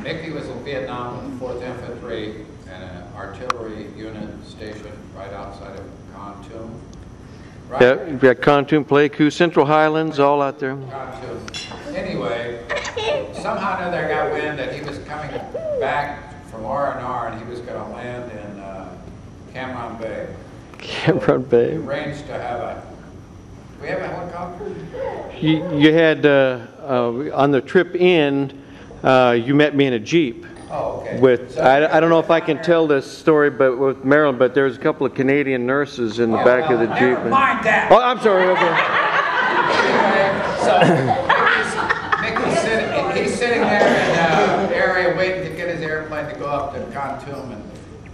Mickey was in Vietnam with the 4th Infantry and an artillery unit stationed right outside of Kon Tum. Right? Yeah, we've got Kon Tum, Pleiku, Central Highlands, all out there. Kon Tum. Anyway, somehow or another I got wind that he was coming back from R&R and he was going to land in Cam Ranh Bay. Cam Ranh Bay. We arranged to have a... We have a helicopter? You had, on the trip in, you met me in a Jeep. Oh, okay. With, So I don't know if I can tell this story, but with Marilyn, but there's a couple of Canadian nurses in the back of the Jeep. Never mind that. Oh, I'm sorry. Okay. So he's sitting there in the area waiting to get his airplane to go up to Kon Tum, and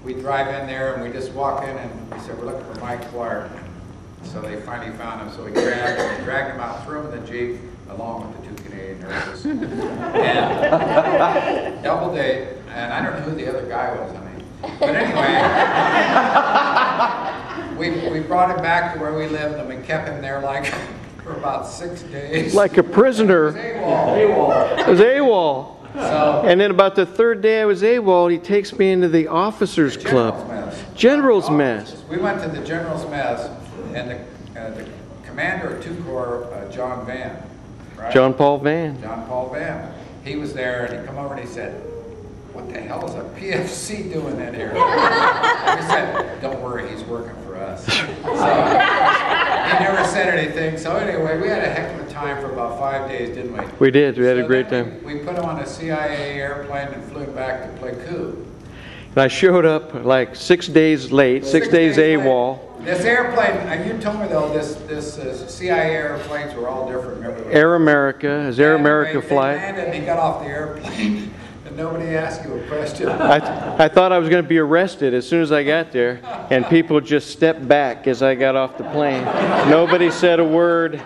we drive in there and we just walk in and we said, we're looking for Mike Clark. So they finally found him, so we dragged him out, threw him in the Jeep, along with the 2 Canadian nurses. And double date, and I don't know who the other guy was, but anyway, we brought him back to where we lived, and we kept him there like for about 6 days. Like a prisoner. It was AWOL. So, And then about the 3rd day I was AWOL, he takes me into the officers' club. General's mess. We went to the General's Mess, and the commander of 2 Corps, John Van, right? John Paul Van. John Paul Van. He was there, and he come over and he said, what the hell is a PFC doing in here? And we said, don't worry, he's working for us. So he never said anything. So anyway, we had a heck of a time for about 5 days, didn't we? We did. We had a great time. We put him on a CIA airplane and flew him back to Pleiku. And I showed up like 6 days late, 6 days AWOL. This airplane, and you told me though, this CIA airplanes were all different. Remember? Air America, his Air America flight. He landed and he got off the airplane, and nobody asked you a question. I thought I was going to be arrested as soon as I got there, and people just stepped back as I got off the plane. Nobody said a word,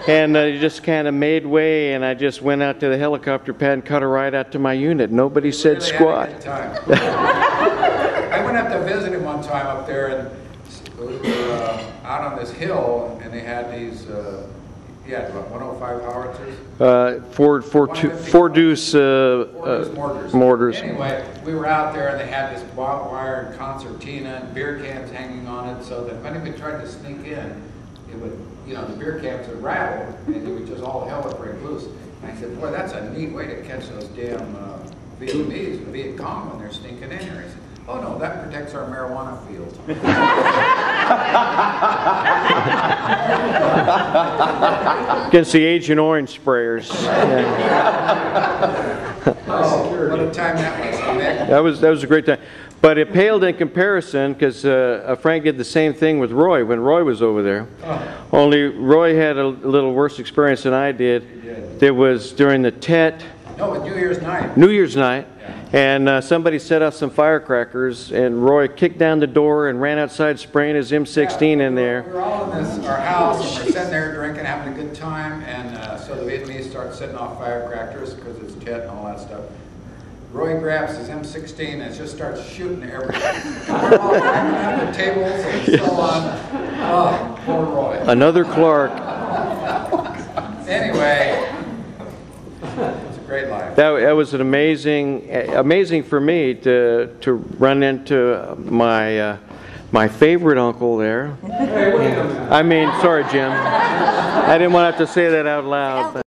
and just kind of made way, and I just went out to the helicopter pad and cut a ride out to my unit. Nobody said really squat. Had a good time. I went up to visit him one time up there, and we were out on this hill, and they had these, about 105 howitzers? Four deuce mortars. Anyway, we were out there, and they had this barbed wire and concertina and beer cans hanging on it, so that if anybody tried to sneak in, it would, the beer cans would rattle, and it would just all hell would break loose. And I said, boy, that's a neat way to catch those damn Vietnamese, the Viet Cong, when they're sneaking in here. He said, oh no, that protects our marijuana fields. Against the Agent Orange sprayers. Yeah. Oh, what a time that was. That was a great time. But it paled in comparison because Frank did the same thing with Roy when Roy was over there. Oh. Only Roy had a little worse experience than I did. It was during the Tet. No, New Year's night. New Year's night. And somebody set off some firecrackers, and Roy kicked down the door and ran outside spraying his M16 in there. We were all in our house, and we're sitting there drinking, having a good time, and so the Vietnamese start setting off firecrackers because it's Tet and all that stuff. Roy grabs his M16 and just starts shooting everything. We're all climbing under the tables and so on. Oh, poor Roy. Another Clark. Anyway. Great life. That was an amazing for me to run into my favorite uncle there. Hey, wait a minute. I mean, sorry, Jim. I didn't want to have to say that out loud. But